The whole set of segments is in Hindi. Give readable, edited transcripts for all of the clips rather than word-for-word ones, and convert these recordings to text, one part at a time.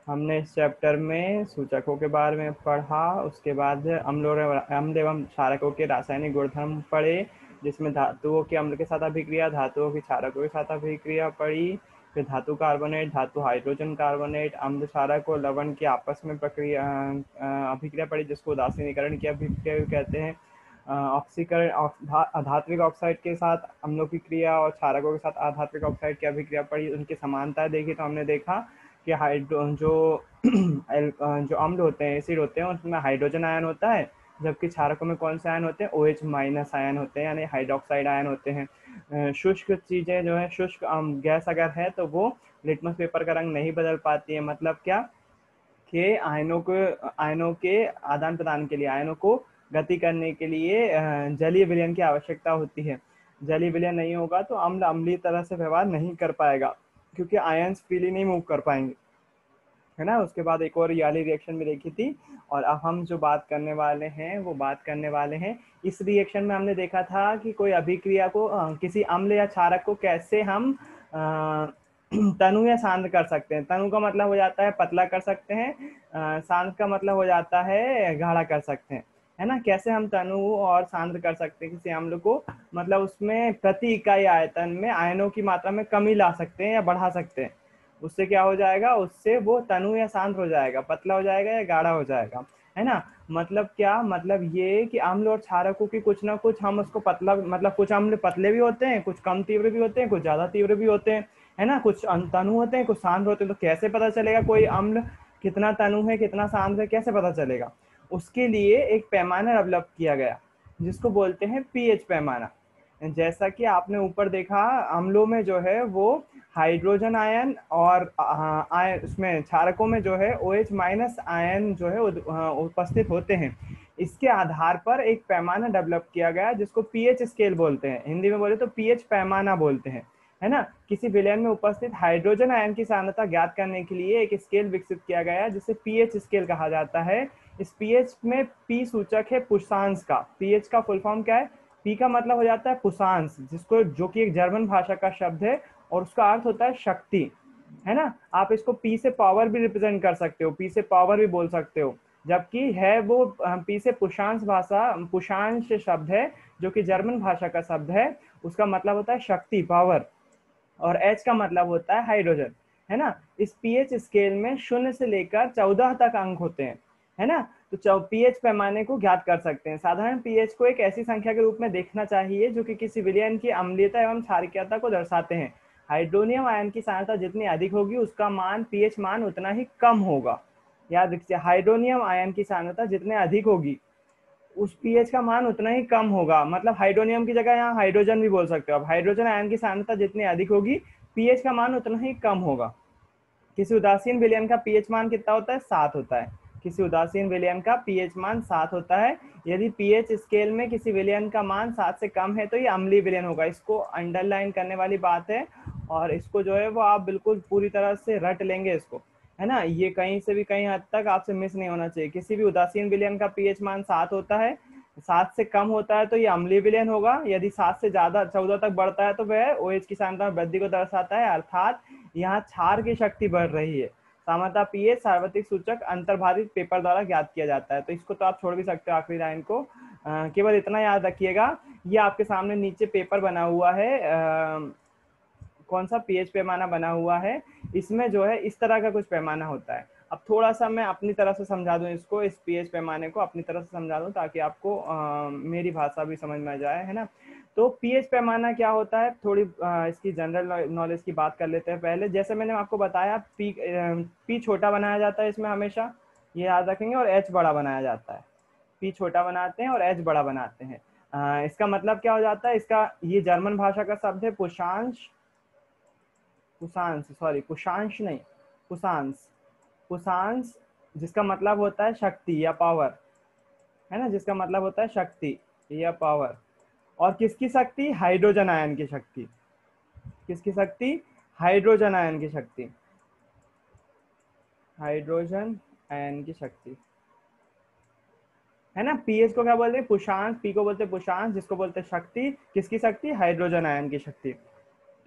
हमने इस चैप्टर में सूचकों के बारे में पढ़ा, उसके बाद अम्ल एवं क्षारकों के रासायनिक गुणधर्म पढ़े, जिसमें धातुओं के अम्ल के साथ अभिक्रिया, धातुओं की क्षारकों के साथ अभिक्रिया पढ़ी, फिर धातु कार्बोनेट, धातु हाइड्रोजन कार्बोनेट, अम्ल क्षारक और लवण की आपस में अभिक्रिया पढ़ी, जिसको उदासीनीकरण की अभिक्रिया भी कहते हैं। ऑक्सीकरण आधात्विक ऑक्साइड के साथ अम्लों की क्रिया और क्षारकों के साथ आधात्विक ऑक्साइड की अभिक्रिया पढ़ी, उनकी समानता देखी तो हमने देखा कि हाइड्रो जो जो अम्ल होते हैं, एसिड होते हैं, उसमें हाइड्रोजन आयन होता है, जबकि क्षारकों में कौन से आयन होते हैं, OH माइनस आयन होते हैं, यानी हाइड्रोक्साइड आयन होते हैं। शुष्क चीज़ें जो है, शुष्क गैस अगर है तो वो लिटमस पेपर का रंग नहीं बदल पाती है। मतलब क्या कि आयनों के आदान प्रदान के लिए, आयनों को गति करने के लिए जलीय विलयन की आवश्यकता होती है। जलीय विलयन नहीं होगा तो अम्ल अम्लीय तरह से व्यवहार नहीं कर पाएगा, क्योंकि आयन्स फ्रीली नहीं मूव कर पाएंगे, है ना। उसके बाद एक और ये वाली रिएक्शन में देखी थी, और अब हम जो बात करने वाले हैं वो बात करने वाले हैं इस रिएक्शन में हमने देखा था कि कोई अभिक्रिया को किसी अम्ल या क्षारक को कैसे हम तनु या सांद्र कर सकते हैं। तनु का मतलब हो जाता है पतला कर सकते हैं, सांद्र का मतलब हो जाता है गाढ़ा कर सकते हैं, है ना। कैसे हम तनु और सांद्र कर सकते हैं किसी अम्ल को, मतलब उसमें प्रति इकाई आयतन में आयनों की मात्रा में कमी ला सकते हैं या बढ़ा सकते हैं। उससे क्या हो जाएगा, उससे वो तनु या शांत हो जाएगा, पतला हो जाएगा या गाढ़ा हो जाएगा, है ना। मतलब क्या, मतलब ये कि अम्ल और क्षारकों की कुछ ना कुछ हम उसको पतला, मतलब कुछ अम्ल पतले भी होते हैं, कुछ कम तीव्र भी होते हैं, कुछ ज्यादा तीव्र भी होते हैं, है ना। कुछ तनु होते हैं, कुछ शांत होते हैं। तो कैसे पता चलेगा कोई अम्ल कितना तनु है कितना शांत है, कैसे पता चलेगा? उसके लिए एक पैमाना डेवलप किया गया, जिसको बोलते हैं पीएच पैमाना। जैसा कि आपने ऊपर देखा, अम्लों में जो है वो हाइड्रोजन आयन और आयन, उसमें क्षारकों में जो है OH माइनस आयन जो है उपस्थित होते हैं। इसके आधार पर एक पैमाना डेवलप किया गया जिसको पीएच स्केल बोलते हैं, हिंदी में बोले तो पीएच पैमाना बोलते हैं, है ना। किसी विलयन में उपस्थित हाइड्रोजन आयन की सांद्रता ज्ञात करने के लिए एक स्केल विकसित किया गया जिसे पीएच स्केल कहा जाता है। इस पीएच में पी सूचक है पुष्पांश का। पीएच का फुल फॉर्म क्या है? पी का मतलब हो जाता है पुष्पांश, जिसको जो कि एक जर्मन भाषा का शब्द है और उसका अर्थ होता है शक्ति, है ना। आप इसको पी से पावर भी रिप्रेजेंट कर सकते हो, पी से पावर भी बोल सकते हो, जबकि है वो पी से पुषांश शब्द है, जो कि जर्मन भाषा का शब्द है। उसका मतलब होता है शक्ति, पावर, और एच का मतलब होता है हाइड्रोजन, है ना। इस पीएच स्केल में 0 से लेकर 14 तक अंक होते हैं, है ना। तो पीएच पैमाने को ज्ञात कर सकते हैं। साधारण पीएच को एक ऐसी संख्या के रूप में देखना चाहिए जो कि किसी विलयन की अम्लीयता एवं क्षारीयता को दर्शाते हैं। हाइड्रोनियम आयन की सांद्रता जितनी अधिक होगी उसका मान, पीएच मान, उतना ही कम होगा। याद रखिए, हाइड्रोनियम आयन की सांद्रता जितने अधिक होगी उस पीएच का मान उतना ही कम होगा। मतलब हाइड्रोनियम की जगह यहाँ हाइड्रोजन भी बोल सकते हो। अब हाइड्रोजन आयन की सांद्रता जितनी अधिक होगी पीएच का मान उतना ही कम होगा। किसी उदासीन विलयन का पीएच मान कितना होता है? 7 होता है। किसी उदासीन विलयन का पीएच मान 7 होता है। यदि पीएच स्केल में किसी विलयन का मान 7 से कम है तो ये अम्लीय विलयन होगा। इसको अंडरलाइन करने वाली बात है, और इसको जो है वो आप बिल्कुल पूरी तरह से रट लेंगे इसको, है ना। ये कहीं से भी कहीं हद तक आपसे मिस नहीं होना चाहिए। किसी भी उदासीन विलयन का पीएच मान 7 होता है, 7 से कम होता है तो ये अम्लीय विलयन होगा। यदि 7 से ज्यादा 14 तक बढ़ता है तो वह OH की सांद्रता में वृद्धि को दर्शाता है, अर्थात यहाँ क्षार की शक्ति बढ़ रही है। सामान्यतः पीएच सार्वत्रिक सूचक अंतर्भारित पेपर द्वारा ज्ञात किया जाता है। तो इसको तो आप छोड़ भी सकते हो आखिरी लाइन को। केवल इतना याद रखिएगा, ये आपके सामने नीचे पेपर बना हुआ है, कौन सा पीएच पैमाना बना हुआ है, इसमें जो है इस तरह का कुछ पैमाना होता है। अब थोड़ा सा मैं अपनी तरफ से समझा दूं इसको, इस पीएच पैमाने को अपनी तरफ से समझा दूं ताकि आपको मेरी भाषा भी समझ में आ जाए, है ना। तो पीएच पैमाना क्या होता है, थोड़ी इसकी जनरल नॉलेज की बात कर लेते हैं पहले। जैसे मैंने आपको बताया, पी छोटा बनाया जाता है इसमें हमेशा, ये याद रखेंगे, और एच बड़ा बनाया जाता है। पी छोटा बनाते हैं और एच बड़ा बनाते हैं। इसका मतलब क्या हो जाता है, इसका ये जर्मन भाषा का शब्द है पुषांश, कुशांश नहीं, कुशांश, कुशांश, जिसका मतलब होता है शक्ति या पावर, है ना, जिसका मतलब होता है शक्ति या पावर। और किसकी शक्ति? हाइड्रोजन आयन की शक्ति। किसकी शक्ति? हाइड्रोजन आयन की शक्ति। हाइड्रोजन आयन की शक्ति, है ना। पीएच को क्या बोलते हैं? पुषांश। पी को बोलते हैं पुषांश, जिसको बोलते हैं शक्ति। किसकी शक्ति? हाइड्रोजन आयन की शक्ति।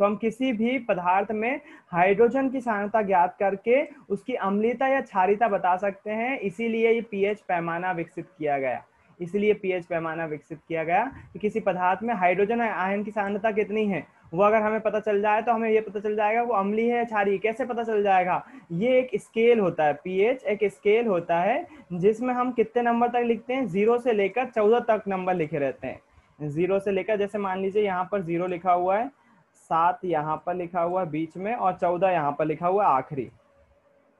तो हम किसी भी पदार्थ में हाइड्रोजन की सांद्रता ज्ञात करके उसकी अम्लीयता या क्षारीयता बता सकते हैं, इसीलिए ये पीएच पैमाना विकसित किया गया। इसलिए पीएच पैमाना विकसित किया गया कि किसी पदार्थ में हाइड्रोजन आयन की सांद्रता कितनी है वो अगर हमें पता चल जाए तो हमें ये पता चल जाएगा वो अम्लीय है या क्षारीय। कैसे पता चल जाएगा? ये एक स्केल होता है, पीएच एक स्केल होता है जिसमें हम कितने नंबर तक लिखते हैं, 0 से लेकर 14 तक नंबर लिखे रहते हैं। 0 से लेकर, जैसे मान लीजिए यहाँ पर 0 लिखा हुआ है, 7 यहाँ पर लिखा हुआ है बीच में, और 14 यहाँ पर लिखा हुआ है आखिरी,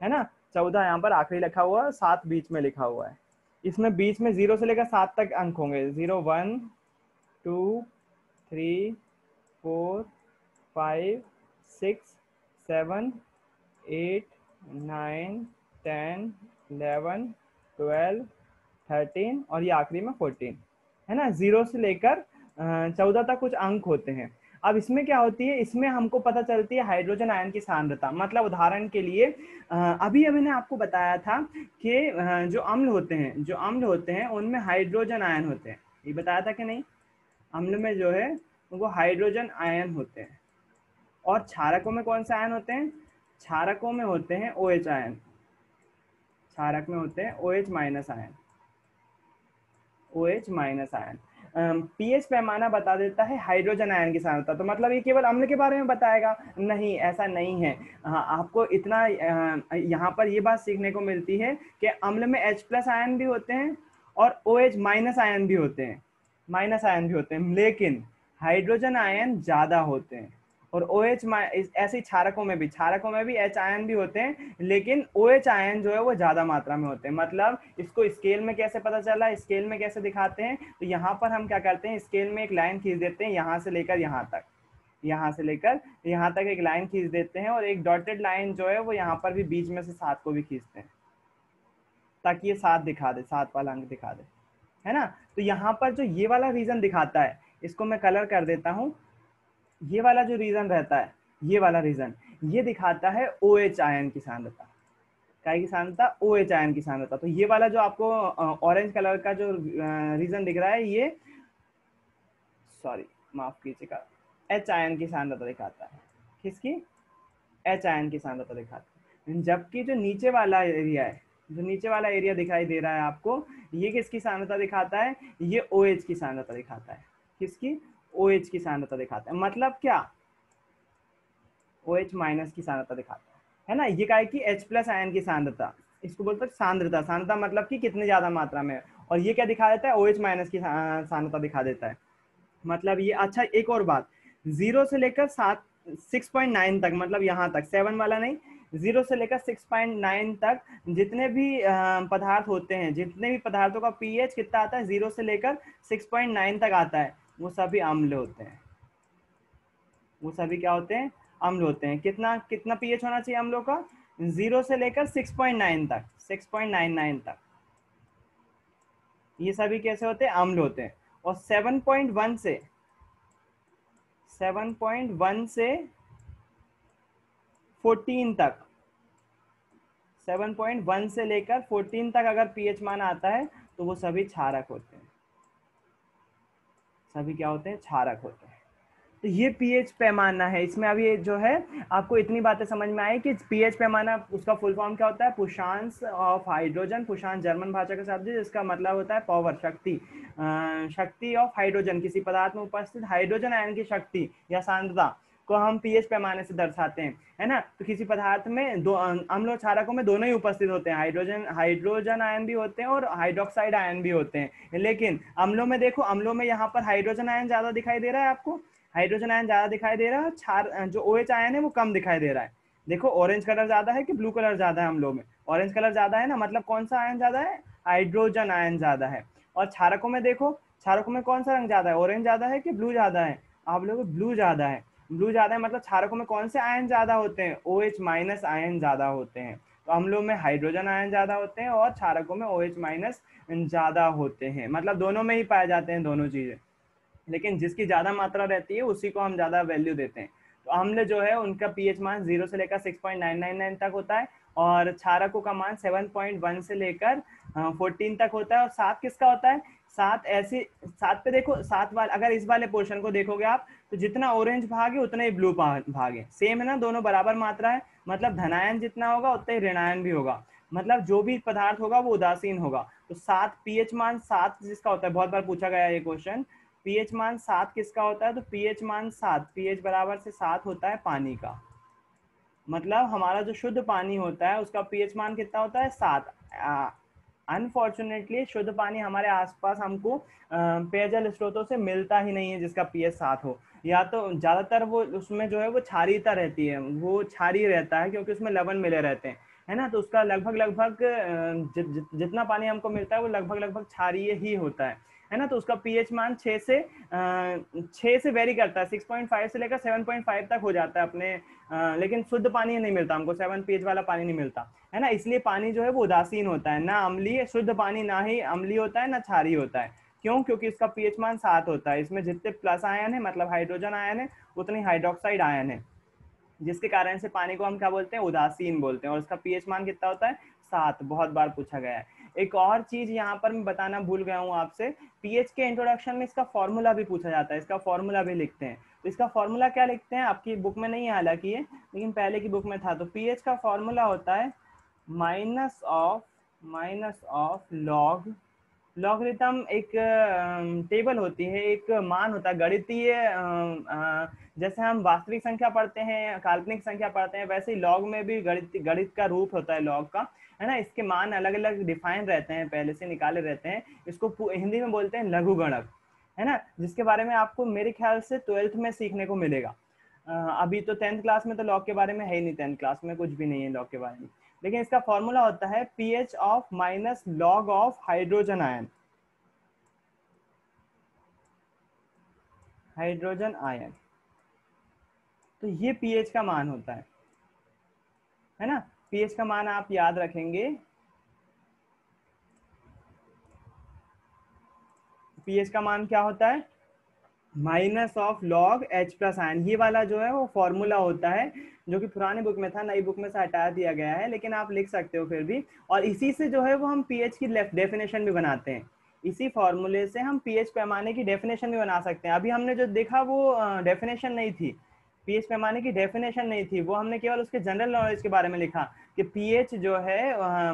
है ना। 14 यहाँ पर आखिरी लिखा हुआ है, 7 बीच में लिखा हुआ है। इसमें बीच में 0 से लेकर 7 तक अंक होंगे, 0, 1, 2, 3, 4, 5, 6, 7, 8, 9, 10, 11, 12, 13 और ये आखिरी में 14, है ना। 0 से लेकर 14 तक कुछ अंक होते हैं। अब इसमें क्या होती है, इसमें हमको पता चलती है हाइड्रोजन आयन की सांद्रता। मतलब उदाहरण के लिए अभी मैंने आपको बताया था कि जो अम्ल होते हैं उनमें हाइड्रोजन आयन होते हैं, ये बताया था कि नहीं। अम्ल में जो है वो हाइड्रोजन आयन होते हैं। और क्षारकों में कौन से आयन होते हैं? क्षारकों में होते हैं OH आयन, क्षारक में होते हैं OH minus ion, OH minus ion. PH पैमाना बता देता है हाइड्रोजन आयन की सांद्रता। तो मतलब ये केवल अम्ल के बारे में बताएगा? नहीं, ऐसा नहीं है। आपको इतना यहाँ पर ये बात सीखने को मिलती है कि अम्ल में H+ आयन भी होते हैं और OH माइनस आयन भी होते हैं, लेकिन हाइड्रोजन आयन ज्यादा होते हैं। और OH ऐसे क्षारकों में भी H आयन भी होते हैं, लेकिन OH आयन जो है वो ज्यादा मात्रा में होते हैं। मतलब इसको स्केल में कैसे पता चला, स्केल में कैसे दिखाते हैं, तो यहाँ पर हम क्या करते हैं, स्केल में एक लाइन खींच देते हैं, यहाँ से लेकर यहाँ तक, यहाँ से लेकर यहाँ तक एक लाइन खींच देते हैं, और एक डॉटेड लाइन जो है वो यहाँ पर भी बीच में से 7 को भी खींचते हैं, ताकि ये 7 दिखा दे, 7 वाला अंक दिखा दे, है ना। तो यहाँ पर जो ये वाला रीजन दिखाता है, इसको मैं कलर कर देता हूँ। ये वाला जो रीजन रहता है, ये वाला रीजन, ये दिखाता है OH आयन की सांद्रता। काय की सांद्रता? OH आयन की सांद्रता। तो ये वाला जो आपको ऑरेंज कलर का जो रीजन दिख रहा है, ये सॉरी माफ कीजिएगा, H आयन की सांद्रता दिखाता है। किसकी? H आयन की सांद्रता दिखाता है। जबकि जो नीचे वाला एरिया है, जो नीचे वाला एरिया दिखाई दे रहा है आपको, ये किसकी सांद्रता दिखाता है? ये OH की सांद्रता दिखाता है। किसकी? OH की सांद्रता दिखाता है। मतलब क्या? OH माइनस की सांद्रता दिखाता है ना। ये क्या है कि H+ आयन की सांद्रता, इसको बोलते हैं सांद्रता। सांद्रता मतलब कि कितने ज्यादा मात्रा में है। और ये क्या दिखा देता है? OH माइनस की सांद्रता दिखा देता है। मतलब ये, अच्छा एक और बात, 0 से लेकर 6.9 तक, मतलब यहाँ तक, 7 वाला नहीं, 0 से लेकर 6.9 तक जितने भी पदार्थ होते हैं, जितने भी पदार्थों का पीएच कितना आता है, 0 से लेकर 6.9 तक आता है, वो सभी अम्ल होते हैं। वो सभी क्या होते हैं? अम्ल होते हैं। कितना कितना पीएच होना चाहिए अम्लों का? 0 से लेकर 6.9 तक, 6.99 तक। ये सभी कैसे होते हैं? अम्ल होते हैं। और 7.1 से 14 तक, 7.1 से लेकर 14 तक अगर पीएच मान आता है तो वो सभी क्षारक होते हैं। सभी क्या होते हैं? क्षारक होते हैं। तो ये पीएच पैमाना है। इसमें अभी जो है आपको इतनी बातें समझ में आई कि पीएच पैमाना, उसका फुल फॉर्म क्या होता है? पुशांस ऑफ हाइड्रोजन। पुशांस जर्मन भाषा का शब्द है जिसका मतलब होता है पावर, शक्ति। शक्ति ऑफ हाइड्रोजन, किसी पदार्थ में उपस्थित हाइड्रोजन आयन की शक्ति या सांद्रता को हम पीएच पैमाने से दर्शाते हैं, है ना। तो किसी पदार्थ में दो अम्ल और क्षारकों में दोनों ही उपस्थित होते हैं, हाइड्रोजन आयन भी होते हैं और हाइड्रोक्साइड आयन भी होते हैं। लेकिन अम्लों में देखो, अम्लों में यहाँ पर हाइड्रोजन आयन ज्यादा दिखाई दे रहा है आपको, हाइड्रोजन आयन ज्यादा दिखाई दे रहा है, क्षार जो OH आयन है वो कम दिखाई दे रहा है। देखो ऑरेंज कलर ज्यादा है कि ब्लू कलर ज्यादा है अम्लों में? ऑरेंज कलर ज्यादा है ना, मतलब कौन सा आयन ज्यादा है? हाइड्रोजन आयन ज्यादा है। और क्षारकों में देखो, क्षारकों में कौन सा रंग ज्यादा है? ऑरेंज ज्यादा है कि ब्लू ज्यादा है? आप लोग ब्लू ज्यादा है। ब्लू ज्यादा है, मतलब क्षारकों में कौन से आयन ज्यादा होते हैं? OH माइनस आयन ज्यादा होते हैं। तो अम्लों में हाइड्रोजन आयन ज्यादा होते हैं और क्षारकों में OH माइनस ज्यादा होते हैं। मतलब दोनों में ही पाए जाते हैं दोनों चीजें, लेकिन जिसकी ज्यादा मात्रा रहती है उसी को हम ज्यादा वैल्यू देते हैं। तो अम्ल जो है उनका पीएच मान 0 से लेकर 6.999 तक होता है, और क्षारकों का मान 7.1 से लेकर 14 तक होता है। और साथ किसका होता है? सात ऐसे, सात पे देखो, सात वाले अगर इस वाले पोर्शन को देखोगे आप तो जितना ऑरेंज भाग है उतना ही ब्लू भाग है, सेम है ना, दोनों बराबर मात्रा है, मतलब धनायन जितना होगा उतना ही ऋणायन भी होगा, मतलब जो भी पदार्थ होगा वो उदासीन होगा। तो सात पीएच मान सात जिसका होता है, बहुत बार पूछा गया है ये क्वेश्चन, पीएच मान सात किसका होता है, तो पीएच मान सात, पीएच बराबर से सात होता है पानी का, मतलब हमारा जो शुद्ध पानी होता है उसका पीएच मान कितना होता है, सात। अनफॉर्चुनेटली शुद्ध पानी हमारे आसपास हमको पेयजल स्रोतों से मिलता ही नहीं है जिसका पीएच सात हो, या तो ज्यादातर वो उसमें जो है वो क्षारीयता रहती है, वो क्षारीय रहता है क्योंकि उसमें लवण मिले रहते हैं, है ना, तो उसका लगभग लगभग जितना पानी हमको मिलता है वो लगभग लगभग क्षारीय ही होता है ना, तो उसका पीएच मान 6 से वेरी करता है, 6.5 से लेकर 7.5 तक हो जाता है अपने, लेकिन शुद्ध पानी नहीं मिलता हमको, 7 पीएच वाला पानी नहीं मिलता, है ना, इसलिए पानी जो है वो उदासीन होता है, ना अम्लीय, शुद्ध पानी ना ही अम्लीय होता है ना क्षारीय होता है। क्यों? क्योंकि इसका पीएच मान 7 होता है, इसमें जितने प्लस आयन है मतलब हाइड्रोजन आयन है उतनी हाइड्रोक्साइड आयन है, जिसके कारण से पानी को हम क्या बोलते हैं, उदासीन बोलते हैं, और इसका पीएच मान कितना होता है, 7, बहुत बार पूछा गया है। एक और चीज यहाँ पर मैं बताना भूल गया हूँ आपसे, पीएच के इंट्रोडक्शन में इसका फॉर्मूला भी पूछा जाता है, इसका फॉर्मूला भी लिखते हैं, तो इसका फॉर्मूला क्या लिखते हैं, आपकी बुक में नहीं है हालांकि ये, लेकिन पहले की बुक में था, तो पीएच का फॉर्मूला होता है माइनस ऑफ लॉग, लॉगरिथम एक टेबल होती है, एक मान होता है गणितीय, जैसे हम वास्तविक संख्या पढ़ते हैं, काल्पनिक संख्या पढ़ते हैं, वैसे ही लॉग में भी गणित का रूप होता है लॉग का, है ना, इसके मान अलग अलग डिफाइन रहते हैं, पहले से निकाले रहते हैं, इसको हिंदी में बोलते हैं लघु गणक, है ना, जिसके बारे में आपको मेरे ख्याल से 12th में सीखने को मिलेगा। अभी तो 10th क्लास में तो लॉग के बारे में है ही नहीं, 10th क्लास में कुछ भी नहीं है लॉग के बारे में, लेकिन इसका फॉर्मूला होता है pH of minus log of hydrogen ion, hydrogen ion, तो ये पीएच का मान होता है ना, पीएच का मान आप याद रखेंगे, पीएच का मान क्या होता है, minus of log H plus ion, ये वाला जो है वो फॉर्मूला होता है जो कि पुरानी बुक में था, नई बुक में से हटा दिया गया है, लेकिन आप लिख सकते हो फिर भी, और इसी से जो है वो हम पीएच की डेफिनेशन भी बनाते हैं, इसी फॉर्मूले से हम पीएच पैमाने की डेफिनेशन भी बना सकते हैं। अभी हमने जो देखा वो डेफिनेशन नहीं थी, पीएच पैमाने की डेफिनेशन नहीं थी, वो हमने केवल उसके जनरल नॉलेज के बारे में लिखा कि पीएच जो है,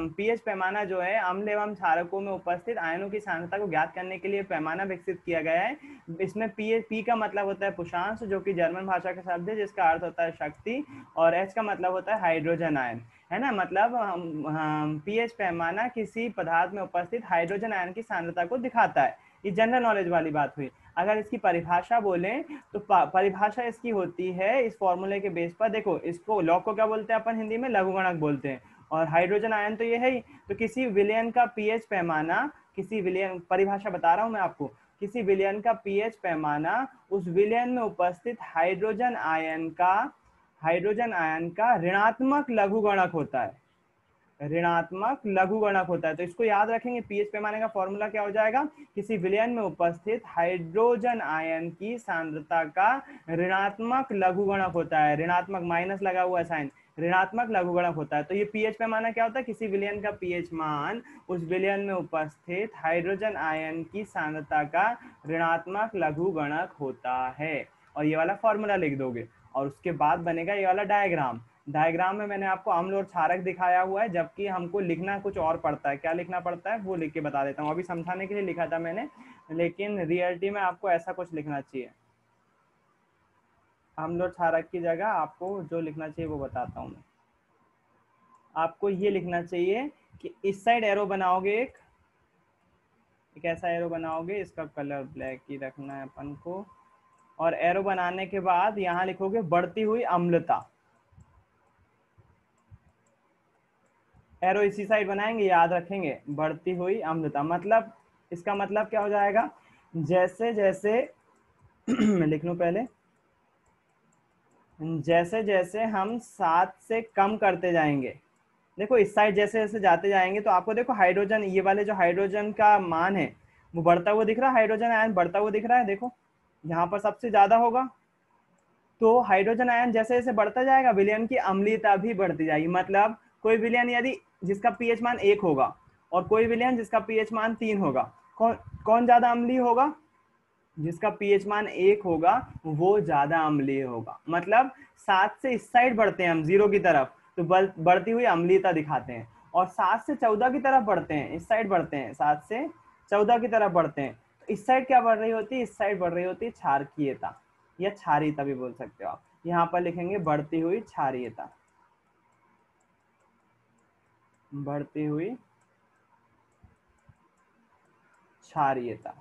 पीएच पैमाना जो है अम्ल एवं क्षारकों में उपस्थित आयनों की सांद्रता को ज्ञात करने के लिए पैमाना विकसित किया गया है। इसमें पी का मतलब होता है पुषांश, जो कि जर्मन भाषा का शब्द है जिसका अर्थ होता है शक्ति, और एच का मतलब होता है हाइड्रोजन आयन, है ना, मतलब पीएच पैमाना किसी पदार्थ में उपस्थित हाइड्रोजन आयन की सांद्रता को दिखाता है। ये जनरल नॉलेज वाली बात हुई। अगर इसकी परिभाषा बोलें तो परिभाषा इसकी होती है इस फॉर्मूले के बेस पर, देखो इसको लॉग को क्या बोलते हैं अपन हिंदी में, लघुगणक बोलते हैं, और हाइड्रोजन आयन तो ये है ही, तो किसी विलयन का पीएच पैमाना, किसी विलयन, परिभाषा बता रहा हूं मैं आपको, किसी विलयन का पीएच पैमाना उस विलयन में उपस्थित हाइड्रोजन आयन का ऋणात्मक लघुगणक होता है, ऋणात्मक लघुगणक होता है। तो इसको याद रखेंगे, पीएच पैमाने का फॉर्मूला क्या हो जाएगा, किसी विलयन में उपस्थित हाइड्रोजन आयन की सांद्रता का ऋणात्मक लघुगणक होता है, ऋणात्मक माइनस लगा हुआ साइन, ऋणात्मक लघुगणक होता है। तो ये पीएच पैमाना क्या होता है, किसी विलयन का पीएच मान उस विलयन में उपस्थित हाइड्रोजन आयन की सांद्रता का ऋणात्मक लघुगणक होता है, और ये वाला फॉर्मूला लिख दोगे, और उसके बाद बनेगा ये वाला डायग्राम। डायग्राम में मैंने आपको अम्ल और क्षारक दिखाया हुआ है, जबकि हमको लिखना कुछ और पड़ता है, क्या लिखना पड़ता है वो लिख के बता देता हूँ, अभी समझाने के लिए लिखा था मैंने, लेकिन रियलिटी में आपको ऐसा कुछ लिखना चाहिए, अम्ल और क्षारक की जगह आपको जो लिखना चाहिए वो बताता हूँ मैं। आपको ये लिखना चाहिए कि इस साइड एरो बनाओगे, एक ऐसा एरो बनाओगे, इसका कलर ब्लैक ही रखना है अपन को, और एरो बनाने के बाद यहाँ लिखोगे बढ़ती हुई अम्लता, एरो इसी साइड बनाएंगे, याद रखेंगे बढ़ती हुई अम्लता, मतलब इसका मतलब क्या हो जाएगा, जैसे जैसे मैं लिख लूं पहले, जैसे जैसे हम 7 से कम करते जाएंगे, देखो इस साइड जैसे जैसे जाते जाएंगे तो आपको देखो हाइड्रोजन, ये वाले जो हाइड्रोजन का मान है वो बढ़ता हुआ दिख रहा है, हाइड्रोजन आयन बढ़ता हुआ दिख रहा है, देखो यहाँ पर सबसे ज्यादा होगा, तो हाइड्रोजन आयन जैसे जैसे बढ़ता जाएगा विलयन की अम्लीयता भी बढ़ती जाएगी, मतलब कोई विलयन यदि जिसका पीएच मान 1 होगा और कोई विलयन जिसका पीएच मान 3 होगा, कौन कौन ज्यादा अम्लीय होगा? जिसका पीएच मान 1 होगा वो ज्यादा अम्लीय होगा। मतलब 7 से इस साइड बढ़ते हैं हम 0 की तरफ तो बढ़ती हुई अम्लीयता दिखाते हैं, और 7 से 14 की तरफ बढ़ते हैं, इस साइड बढ़ते हैं, 7 से 14 की तरफ बढ़ते हैं तो इस साइड क्या बढ़ रही होती है? इस साइड बढ़ रही होती है क्षारकीयता या क्षारीयता भी बोल सकते हो आप। यहाँ पर लिखेंगे बढ़ती हुई क्षारीयता, बढ़ती हुई क्षारीयता।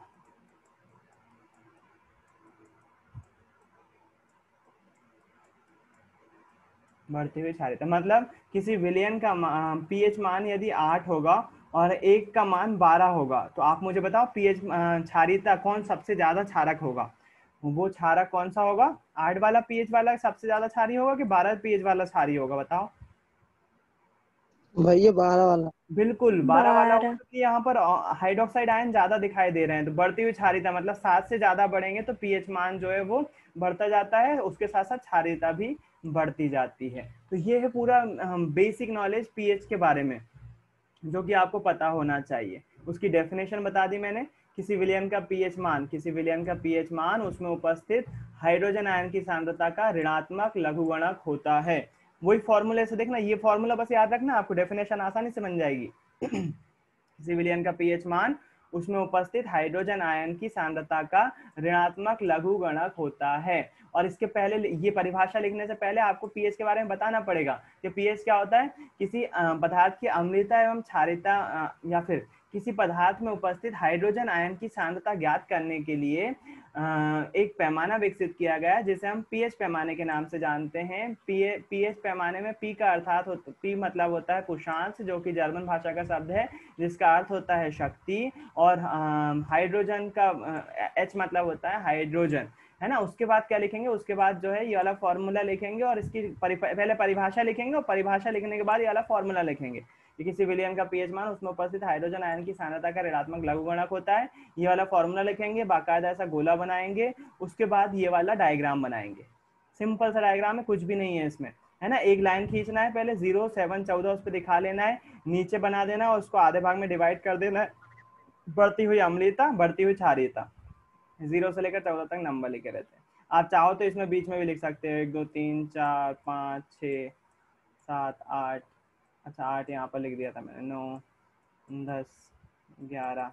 बढ़ती हुई क्षारीयता मतलब किसी विलयन का पीएच मान यदि 8 होगा और एक का मान 12 होगा तो आप मुझे बताओ पीएच क्षारीयता कौन सबसे ज्यादा क्षारक होगा? वो क्षारक कौन सा होगा? 8 वाला पीएच वाला सबसे ज्यादा क्षारीय होगा कि 12 पीएच वाला क्षारीय होगा? बताओ। भैया 12 वाला। बिल्कुल 12 वाला होगा, 12। क्योंकि यहाँ पर हाइड्रोक्साइड आयन ज्यादा दिखाई दे रहे हैं। तो बढ़ती हुई क्षारीयता मतलब 7 से ज्यादा बढ़ेंगे तो पीएच मान जो है वो बढ़ता जाता है, उसके साथ साथ क्षारीयता भी बढ़ती जाती है। तो ये है पूरा बेसिक नॉलेज पीएच के बारे में जो कि आपको पता होना चाहिए। उसकी डेफिनेशन बता दी मैंने। किसी विलयन का पीएच मान, किसी विलयन का पीएच मान उसमें उपस्थित हाइड्रोजन आयन की सांद्रता का ऋणात्मक लघुगणक होता है। वही फॉर्मूले से देखना, ये फॉर्मूला बस याद रखना, आपको डेफिनेशन आसानी से बन जाएगी। किसी विलयन का पीएच मान उसमें उपस्थित हाइड्रोजन आयन की सांद्रता का ऋणात्मक लघुगणक होता है। और इसके पहले ये परिभाषा लिखने से पहले आपको पीएच के बारे में बताना पड़ेगा कि पीएच क्या होता है। किसी पदार्थ की अम्लता एवं क्षारीयता या फिर किसी पदार्थ में उपस्थित हाइड्रोजन आयन की सांद्रता ज्ञात करने के लिए एक पैमाना विकसित किया गया जिसे हम पीएच पैमाने के नाम से जानते हैं। पीएच पैमाने में पी का अर्थात पी मतलब होता है पुषांश, जो कि जर्मन भाषा का शब्द है जिसका अर्थ होता है शक्ति, और हाइड्रोजन का एच मतलब होता है हाइड्रोजन, है ना। उसके बाद क्या लिखेंगे? उसके बाद जो है ये वाला फॉर्मूला लिखेंगे और इसकी पहले परिभाषा लिखेंगे और परिभाषा लिखने के बाद ये वाला फॉर्मूला लिखेंगे कि किसी विलयन का पीएच मान उसमें उपस्थित हाइड्रोजन आयन की सांद्रता का ऋणात्मक लघुगणक होता है। ये वाला फॉर्मूला लिखेंगे, बाकायदा ऐसा गोला बनाएंगे, उसके बाद ये वाला डायग्राम बनाएंगे। सिंपल सा डायग्राम है, कुछ भी नहीं है इसमें, है ना। एक लाइन खींचना है, पहले 0 7 14 उस पर दिखा लेना है, नीचे बना देना और उसको आधे भाग में डिवाइड कर देना है। बढ़ती हुई अम्लीयता, बढ़ती हुई क्षारीयता, 0 से लेकर 14 तक नंबर लिखे रहते हैं। आप चाहो तो इसमें बीच में भी लिख सकते हो 1 2 3 4 5 6 7 8, अच्छा 8 यहाँ पर लिख दिया था मैंने, 9 10 11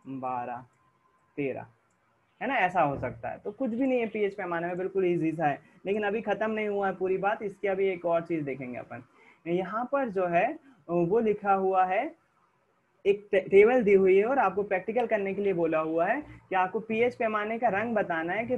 12 13, है ना। ऐसा हो सकता है। तो कुछ भी नहीं है पीएच पैमाने में, बिल्कुल इजी सा है। लेकिन अभी खत्म नहीं हुआ है पूरी बात, इसकी अभी एक और चीज देखेंगे अपन। यहाँ पर जो है वो लिखा हुआ है, एक टेबल दी हुई है और आपको प्रैक्टिकल करने के लिए बोला हुआ है कि आपको पीएच पैमाने का रंग बताना है कि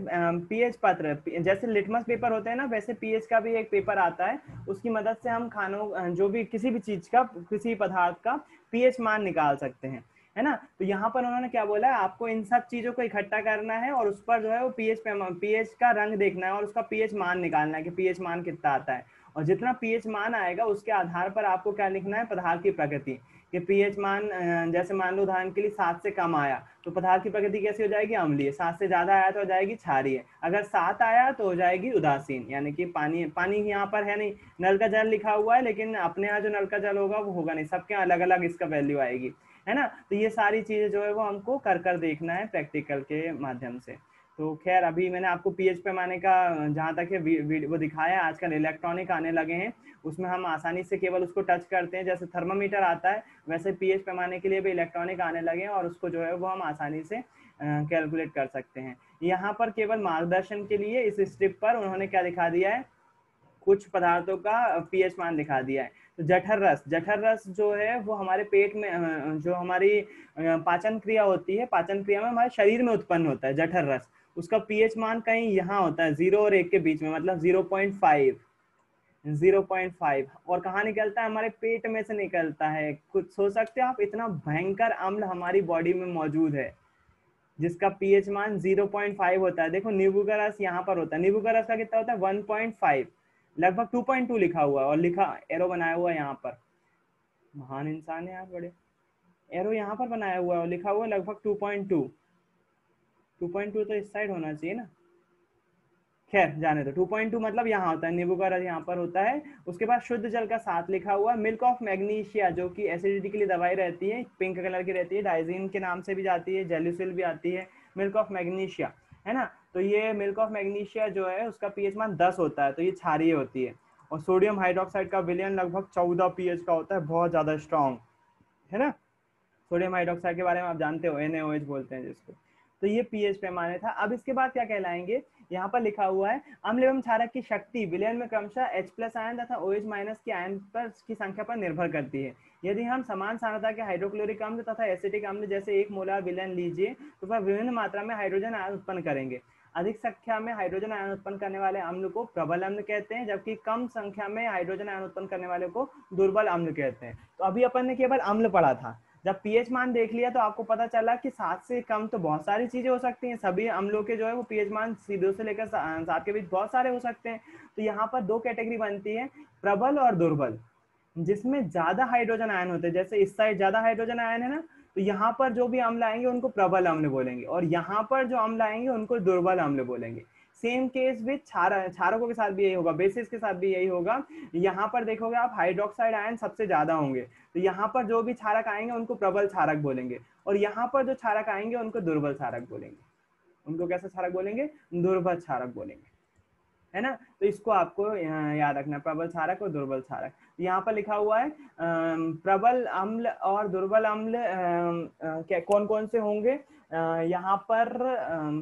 पीएच पत्र, जैसे लिटमस पेपर होते हैं ना, वैसे पीएच का भी एक पेपर आता है। उसकी मदद से हम खानों जो भी किसी भी चीज का, किसी पदार्थ का पीएच मान निकाल सकते हैं, है ना। तो यहाँ पर उन्होंने क्या बोला है, आपको इन सब चीजों को इकट्ठा करना है और उस पर जो है वो पीएच का रंग देखना है और उसका पीएच मान निकालना है कि पीएच मान कितना आता है। और जितना पीएच मान आएगा उसके आधार पर आपको क्या लिखना है, पदार्थ की प्रकृति। कि पीएच मान जैसे मान लो उदाहरण के लिए 7 से कम आया तो पदार्थ की प्रकृति कैसी हो जाएगी? अम्लीय। 7 से ज्यादा आया तो हो जाएगी क्षारीय। अगर 7 आया तो हो जाएगी उदासीन, यानी कि पानी, पानी यहाँ पर है नहीं, नल का जल लिखा हुआ है लेकिन अपने यहाँ जो नल का जल होगा वो होगा नहीं, सबके अलग अलग इसका वैल्यू आएगी, है ना। तो ये सारी चीजें जो है वो हमको कर कर देखना है प्रैक्टिकल के माध्यम से। तो खैर अभी मैंने आपको पीएच पैमाने का जहाँ तक है वो दिखाया। आजकल इलेक्ट्रॉनिक आने लगे हैं, उसमें हम आसानी से केवल उसको टच करते हैं, जैसे थर्मामीटर आता है वैसे पीएच पैमाने के लिए भी इलेक्ट्रॉनिक आने लगे हैं और उसको जो है वो हम आसानी से कैलकुलेट कर सकते हैं। यहाँ पर केवल मार्गदर्शन के लिए इस स्ट्रिप पर उन्होंने क्या दिखा दिया है, कुछ पदार्थों का पीएच मान दिखा दिया है। तो जठर रस, जठर रस जो है वो हमारे पेट में जो हमारी पाचन क्रिया होती है, पाचन क्रिया में हमारे शरीर में उत्पन्न होता है जठर रस, उसका पीएच मान कहीं यहाँ होता है 0 और 1 के बीच में, मतलब 0.5, 0.5। और कहाँ निकलता है? हमारे पेट में से निकलता है। कुछ सोच सकते हो आप, इतना भयंकर अम्ल हमारी बॉडी में मौजूद है जिसका पीएच मान 0.5 होता है। देखो नींबू का रस यहाँ पर होता है, नींबू का रस का कितना होता है? 1.5, लगभग 2.2 लिखा हुआ है और लिखा एरो बनाया हुआ है यहाँ पर। महान इंसान है यार बड़े। एरो यहाँ पर बनाया हुआ है और लिखा हुआ है लगभग 2.2, 2.2 तो इस साइड होना चाहिए ना। खैर जाने दो। 2.2 मतलब यहाँ होता है, नींबू का रस यहाँ पर होता है। उसके बाद शुद्ध जल का 7 लिखा हुआ। मिल्क ऑफ मैग्नीशिया जो कि एसिडिटी के लिए दवाई रहती है, पिंक कलर की रहती है, डाइजीन के नाम से भी जाती है, जेलुसिल भी आती है, मिल्क ऑफ मैग्नीशिया, है ना। तो ये मिल्क ऑफ मैग्नीशिया जो है उसका पीएच मान 10 होता है, तो ये क्षारीय होती है। और सोडियम हाइड्रोक्साइड का विलयन लगभग 14 पीएच का होता है, बहुत ज्यादा स्ट्रॉन्ग, है ना। सोडियम हाइड्रोक्साइड के बारे में आप जानते हो, NaOH बोलते हैं जिसको। तो ये पीएच पैमाने था। अब इसके बाद क्या कहलाएंगे, यहाँ पर लिखा हुआ है अम्ल एवं क्षारक की शक्ति विलयन में क्रमशः H+ आयन तथा OH- के आयन पर की संख्या पर निर्भर करती है। यदि हम समान सांद्रता के हाइड्रोक्लोरिक अम्ल तथा एसिटिक अम्ल जैसे 1 मोलार विलयन लीजिए तो वह विभिन्न मात्रा में हाइड्रोजन आयन उत्पन्न करेंगे। अधिक संख्या में हाइड्रोजन आयन उत्पन्न करने वाले अम्ल को प्रबल अम्ल कहते हैं, जबकि कम संख्या में हाइड्रोजन आयन उत्पन्न करने वाले को दुर्बल अम्ल कहते हैं। तो अभी अपन ने केवल अम्ल पढ़ा था। जब पीएच मान देख लिया तो आपको पता चला कि 7 से कम तो बहुत सारी चीजें हो सकती हैं। सभी अम्लों के जो है वो पीएच मान 2 से लेकर 7 के बीच बहुत सारे हो सकते हैं। तो यहाँ पर 2 कैटेगरी बनती है, प्रबल और दुर्बल, जिसमें ज्यादा हाइड्रोजन आयन होते हैं। जैसे इस साइड ज्यादा हाइड्रोजन आयन है ना, तो यहाँ पर जो भी अम्ल आएंगे उनको प्रबल अम्ल बोलेंगे, और यहाँ पर जो अम्ल आएंगे उनको दुर्बल अम्ल बोलेंगे। सेम केस विथ क्षारकों के साथ भी यही होगा, बेसिस के साथ भी यही होगा। यहाँ पर देखोगे आप हाइड्रोक्साइड आयन सबसे ज्यादा होंगे, तो यहाँ पर जो भी क्षारक आएंगे उनको प्रबल क्षारक बोलेंगे, और यहाँ पर जो क्षारक आएंगे उनको दुर्बल क्षारक बोलेंगे। उनको कैसे क्षारक बोलेंगे, दुर्बल क्षारक बोलेंगे, है ना। तो इसको आपको याद रखना, प्रबल क्षारक और दुर्बल क्षारक। यहाँ पर लिखा हुआ है प्रबल अम्ल और दुर्बल अम्ल क्या कौन कौन से होंगे। यहाँ पर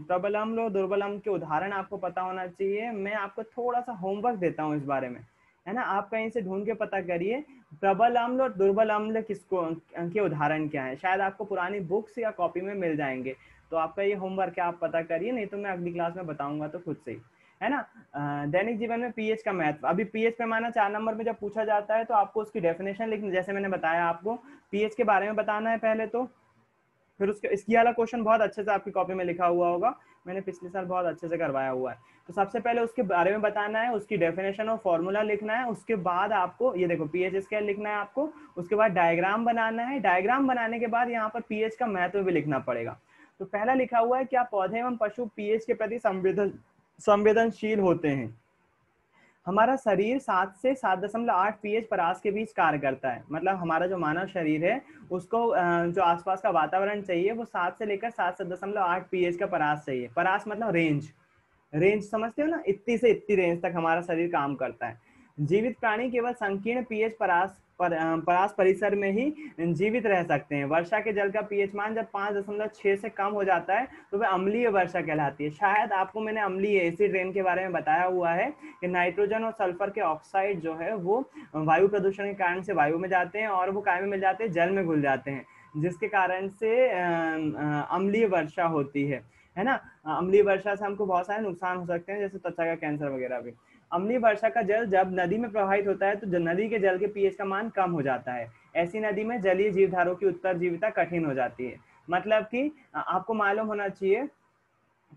प्रबल अम्ल और दुर्बल अम्ल के उदाहरण आपको पता होना चाहिए। मैं आपको थोड़ा सा होमवर्क देता हूँ इस बारे में, है ना। आप कहीं से ढूंढ के पता करिए प्रबल अम्ल और दुर्बल अम्ल किसको के उदाहरण क्या है, शायद आपको पुरानी बुक्स या कॉपी में मिल जाएंगे। तो आपका ये होमवर्क है, आप पता करिए, नहीं तो मैं अगली क्लास में बताऊंगा तो खुद से ही, है ना। दैनिक जीवन में पीएच का महत्व। अभी पीएच पैमाना 4 नंबर में जब पूछा जाता है तो आपको उसकी डेफिनेशन लिखनी, जैसे मैंने बताया आपको पीएच के बारे में बताना है पहले, तो फिर उसके इसकी वाला क्वेश्चन बहुत अच्छे से आपकी कॉपी में लिखा हुआ होगा, मैंने पिछले साल बहुत अच्छे से करवाया हुआ है। तो सबसे पहले उसके बारे में बताना है, उसकी डेफिनेशन और फॉर्मूला लिखना है। उसके बाद आपको ये देखो पीएच स्केल लिखना है आपको। उसके बाद डायग्राम बनाना है। डायग्राम बनाने के बाद यहाँ पर पीएच का महत्व भी लिखना पड़ेगा। तो पहला लिखा हुआ है, क्या पौधे एवं पशु पीएच के प्रति संवेदनशील होते हैं। हमारा शरीर 7 से 7.8 पीएच परास के बीच कार्य करता है। मतलब हमारा जो मानव शरीर है उसको जो आसपास का वातावरण चाहिए वो 7 से लेकर 7.8 पीएच का परास चाहिए। परास मतलब रेंज, रेंज समझते हो ना, इतनी से इतनी रेंज तक हमारा शरीर काम करता है। जीवित प्राणी केवल संकीर्ण पीएच परास परिसर में ही जीवित रह सकते हैं। वर्षा के जल का पीएच मान जब 5.6 से कम हो जाता है तो वह अम्लीय वर्षा कहलाती है। शायद आपको मैंने अम्लीय एसिड रेन के बारे में बताया हुआ है कि नाइट्रोजन और सल्फर के ऑक्साइड जो है वो वायु प्रदूषण के कारण से वायु में जाते हैं और वो काय में मिल जाते हैं, जल में घुल जाते हैं, जिसके कारण से अम्लीय वर्षा होती है ना। अम्लीय वर्षा से हमको बहुत सारे नुकसान हो सकते हैं, जैसे त्वचा का कैंसर वगैरह भी। अम्लीय वर्षा का जल जब नदी में प्रवाहित होता है तो नदी के जल के पीएच का मान कम हो जाता है। ऐसी नदी में जलीय जीवधारों की उत्तरजीविता कठिन हो जाती है। मतलब कि आपको मालूम होना चाहिए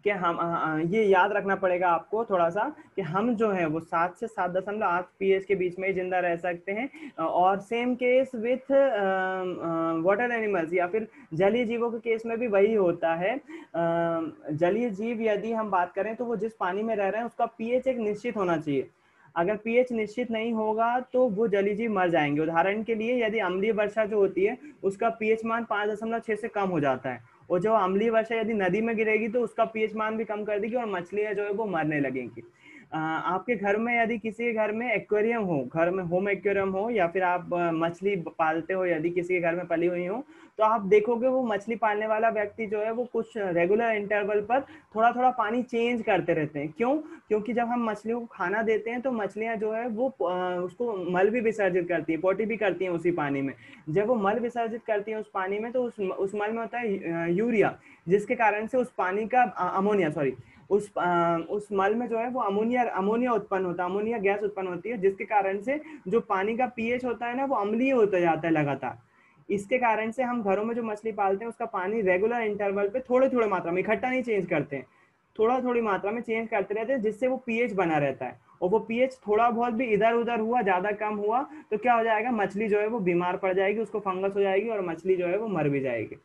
कि हम ये याद रखना पड़ेगा आपको थोड़ा सा कि हम जो है वो 7 से 7.8 पीएच के बीच में ही जिंदा रह सकते हैं। और same case with water animals या फिर जलीय जीवों के केस में भी वही होता है। जलीय जीव यदि हम बात करें तो वो जिस पानी में रह रहे हैं उसका पीएच एक निश्चित होना चाहिए। अगर पीएच निश्चित नहीं होगा तो वो जलीय जीव मर जाएंगे। उदाहरण के लिए यदि अम्लीय वर्षा जो होती है उसका पीएच मान 5.6 से कम हो जाता है, और जो अम्लीय वर्षा यदि नदी में गिरेगी तो उसका पीएच मान भी कम कर देगी और मछलियां जो है वो मरने लगेंगी। आपके घर में यदि किसी के घर में एक्वेरियम हो, घर में होम एक्वेरियम हो, या फिर आप मछली पालते हो यदि किसी के घर में पली हुई हो, तो आप देखोगे वो मछली पालने वाला व्यक्ति जो है वो कुछ रेगुलर इंटरवल पर थोड़ा थोड़ा पानी चेंज करते रहते हैं। क्यों? क्योंकि जब हम मछलियों को खाना देते हैं तो मछलियां जो है वो उसको मल भी विसर्जित करती है, पोटी भी करती हैं उसी पानी में। जब वो मल विसर्जित करती हैं उस पानी में तो उस मल में होता है यूरिया, जिसके कारण से उस पानी का अमोनिया सॉरी उस मल में जो है वो अमोनिया उत्पन्न होता है, अमोनिया गैस उत्पन्न होती है, जिसके कारण से जो पानी का पीएच होता है ना वो अम्लीय होता जाता है लगातार। इसके कारण से हम घरों में जो मछली पालते हैं उसका पानी रेगुलर इंटरवल पे थोड़े थोड़े मात्रा में, इकट्ठा नहीं चेंज करते हैं, थोड़ा थोड़ी मात्रा में चेंज करते रहते हैं, जिससे वो पीएच बना रहता है। और वो पीएच थोड़ा बहुत भी इधर उधर हुआ, ज्यादा कम हुआ तो क्या हो जाएगा, मछली जो है वो बीमार पड़ जाएगी, उसको फंगस हो जाएगी और मछली जो है वो मर भी जाएगी।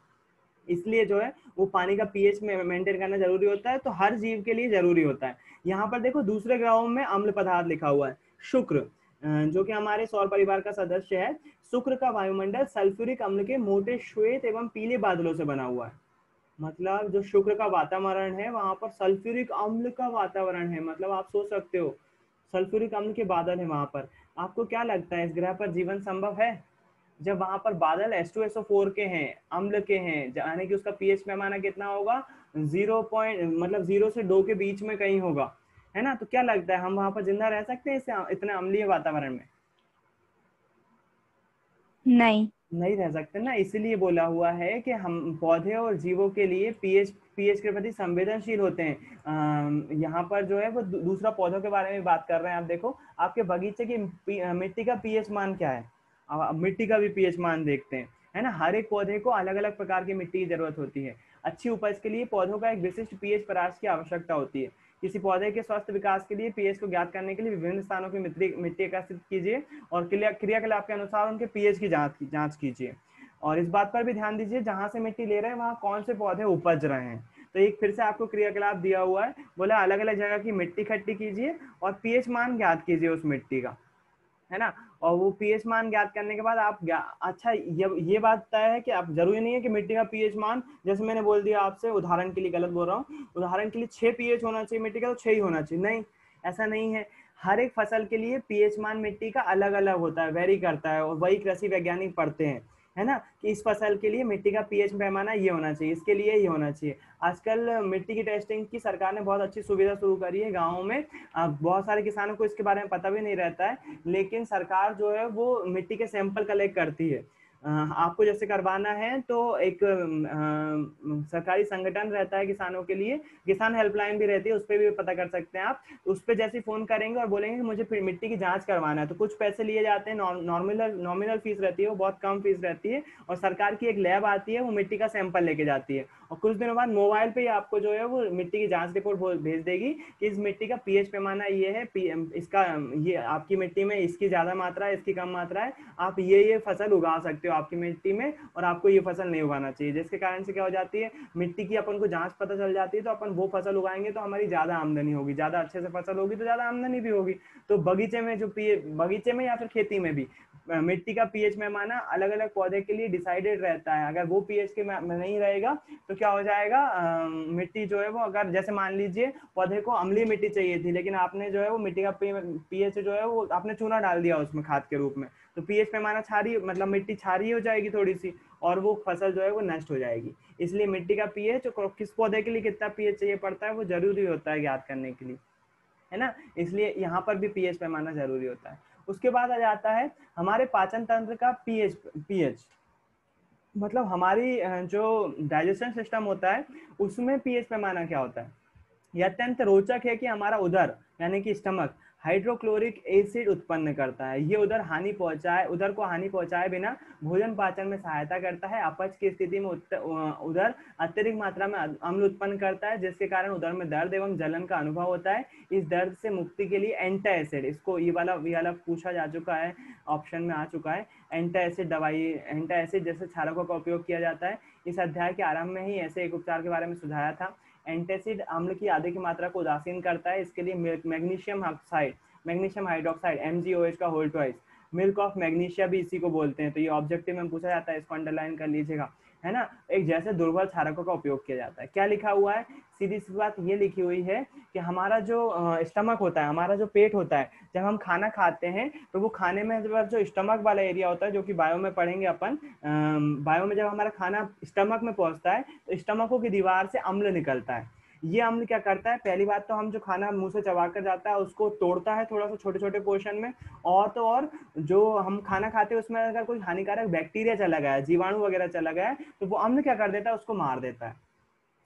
इसलिए जो है वो पानी का पीएच में मेंटेन करना जरूरी होता है, तो हर जीव के लिए जरूरी होता है। यहाँ पर देखो दूसरे ग्रहों में अम्ल पदार्थ लिखा हुआ है। शुक्र जो कि हमारे सौर परिवार का सदस्य है, शुक्र का वायुमंडल सल्फ्यूरिक अम्ल के मोटे श्वेत एवं पीले बादलों से बना हुआ है। मतलब जो शुक्र का वातावरण है वहां पर सल्फ्यूरिक अम्ल का वातावरण है, मतलब आप सोच सकते हो सल्फ्यूरिक अम्ल के बादल है वहां पर। आपको क्या लगता है इस ग्रह पर जीवन संभव है? जब वहां पर बादल H2SO4 के हैं, अम्ल के हैं, यानी कि उसका पीएच पैमाना कितना होगा, 0 मतलब 0 से 2 के बीच में कहीं होगा, है ना? तो क्या लगता है हम वहां पर जिंदा रह सकते हैं इस इतने अम्लीय वातावरण में? नहीं। नहीं रह सकते ना, इसीलिए बोला हुआ है कि हम पौधे और जीवों के लिए पीएच पीएच के प्रति संवेदनशील होते हैं। यहाँ पर जो है वो दूसरा पौधों के बारे में बात कर रहे हैं। आप देखो आपके बगीचे की मिट्टी का पीएच मान क्या है। अब मिट्टी का भी पीएच मान देखते हैं, है ना? हर एक पौधे को अलग अलग प्रकार की मिट्टी की जरूरत होती है। अच्छी उपज के लिए पौधों का एक विशिष्ट पीएच परास की आवश्यकता होती है। किसी पौधे के स्वस्थ विकास के लिए पीएच को ज्ञात करने के लिए विभिन्न स्थानों की मिट्टी एकत्रित कीजिए और क्रियाकलाप के अनुसार उनके पीएच की जांच कीजिए। और इस बात पर भी ध्यान दीजिए जहां से मिट्टी ले रहे हैं वहां कौन से पौधे उपज रहे हैं। तो एक फिर से आपको क्रियाकलाप दिया हुआ है, बोला अलग अलग जगह की मिट्टी इकट्ठी कीजिए और पीएच मान ज्ञात कीजिए उस मिट्टी का, है ना? और वो पीएच मान ज्ञात करने के बाद आप अच्छा ये बात तय है कि आप जरूरी नहीं है कि मिट्टी का पीएच मान, जैसे मैंने बोल दिया आपसे उदाहरण के लिए, गलत बोल रहा हूँ, उदाहरण के लिए 6 पीएच होना चाहिए मिट्टी का तो 6 ही होना चाहिए, नहीं, ऐसा नहीं है। हर एक फसल के लिए पीएच मान मिट्टी का अलग अलग होता है, वेरी करता है, और वही कृषि वैज्ञानिक पढ़ते हैं, है ना? कि इस फसल के लिए मिट्टी का पीएच पैमाना ये होना चाहिए, इसके लिए ये होना चाहिए। आजकल मिट्टी की टेस्टिंग की सरकार ने बहुत अच्छी सुविधा शुरू करी है गाँवों में। बहुत सारे किसानों को इसके बारे में पता भी नहीं रहता है, लेकिन सरकार जो है वो मिट्टी के सैंपल कलेक्ट करती है। आपको जैसे करवाना है तो एक सरकारी संगठन रहता है किसानों के लिए, किसान हेल्पलाइन भी रहती है, उस पर भी पता कर सकते हैं आप। उस पर जैसे फोन करेंगे और बोलेंगे कि मुझे मिट्टी की जांच करवाना है, तो कुछ पैसे लिए जाते हैं, नॉमिनल फीस रहती है, वो बहुत कम फीस रहती है, और सरकार की एक लैब आती है, वो मिट्टी का सैंपल लेके जाती है, और कुछ दिनों बाद मोबाइल पे ही आपको जो है वो मिट्टी की जांच रिपोर्ट भेज देगी कि इस मिट्टी का पीएच पैमाना ये है, इसका ये आपकी मिट्टी में इसकी ज्यादा मात्रा है, इसकी कम मात्रा है, आप ये फसल उगा सकते हो आपकी मिट्टी में, और आपको ये फसल नहीं उगाना चाहिए। जिसके कारण से क्या हो जाती है, मिट्टी की अपन को जांच पता चल जाती है, तो अपन वो फसल उगाएंगे तो हमारी ज्यादा आमदनी होगी, ज्यादा अच्छे से फसल होगी तो ज्यादा आमदनी भी होगी। तो बगीचे में बगीचे में या फिर खेती में भी मिट्टी का पीएच पैमाना अलग अलग पौधे के लिए डिसाइडेड रहता है। अगर वो पीएच के में नहीं रहेगा तो क्या हो जाएगा, मिट्टी जो है वो, अगर जैसे मान लीजिए पौधे को अम्लीय मिट्टी चाहिए थी, लेकिन आपने जो है वो मिट्टी का पीएच जो है वो आपने चूना डाल दिया उसमें खाद के रूप में, तो पीएच पैमाना क्षारीय, मतलब मिट्टी क्षारीय हो जाएगी थोड़ी सी, और वो फसल जो है वो नष्ट हो जाएगी। इसलिए मिट्टी का पीएच किस पौधे के लिए कितना पीएच चाहिए पड़ता है वो जरूरी होता है ज्ञात करने के लिए, है ना? इसलिए यहाँ पर भी पीएच पैमाना जरूरी होता है। उसके बाद आ जाता है हमारे पाचन तंत्र का पीएच। पीएच मतलब हमारी जो डाइजेशन सिस्टम होता है उसमें पीएच पैमाना क्या होता है। यह अत्यंत रोचक है कि हमारा उदर यानी कि स्टमक हाइड्रोक्लोरिक एसिड उत्पन्न करता है। ये उदर को हानि पहुंचाए बिना भोजन पाचन में सहायता करता है। अपच की स्थिति में उदर अत्यधिक मात्रा में अम्ल उत्पन्न करता है, जिसके कारण उदर में दर्द एवं जलन का अनुभव होता है। इस दर्द से मुक्ति के लिए एंटासिड, इसको ये वाला पूछा जा चुका है, ऑप्शन में आ चुका है। एंटासिड दवाई, एंटासिड जैसे क्षारकों का उपयोग किया जाता है। इस अध्याय के आरंभ में ही ऐसे एक उपचार के बारे में सुझाया था। एंटासिड अम्ल की आधे की मात्रा को उदासीन करता है। इसके लिए मैग्नीशियम हाइड्रोक्साइड MgOH का whole twice, milk of magnesia भी इसी को बोलते हैं। तो ये ऑब्जेक्टिव में पूछा जाता है, इसको अंडरलाइन कर लीजिएगा, है ना? एक जैसे दुर्बल क्षारकों का उपयोग किया जाता है। क्या लिखा हुआ है, सीधी सी बात ये लिखी हुई है कि हमारा जो स्टमक होता है, हमारा जो पेट होता है, जब हम खाना खाते हैं तो वो खाने में जो स्टमक वाला एरिया होता है, जो कि बायो में पढ़ेंगे अपन, बायो में जब हमारा खाना स्टमक में पहुंचता है तो स्टमकों की दीवार से अम्ल निकलता है। ये अम्ल क्या करता है, पहली बात तो हम जो खाना मुंह से चबा कर जाता है उसको तोड़ता है थोड़ा सा छोटे छोटे पोर्शन में, और तो और जो हम खाना खाते हैं उसमें अगर कोई हानिकारक बैक्टीरिया चला गया है, जीवाणु वगैरह चला गया है, तो वो अम्ल क्या कर देता है, उसको मार देता है।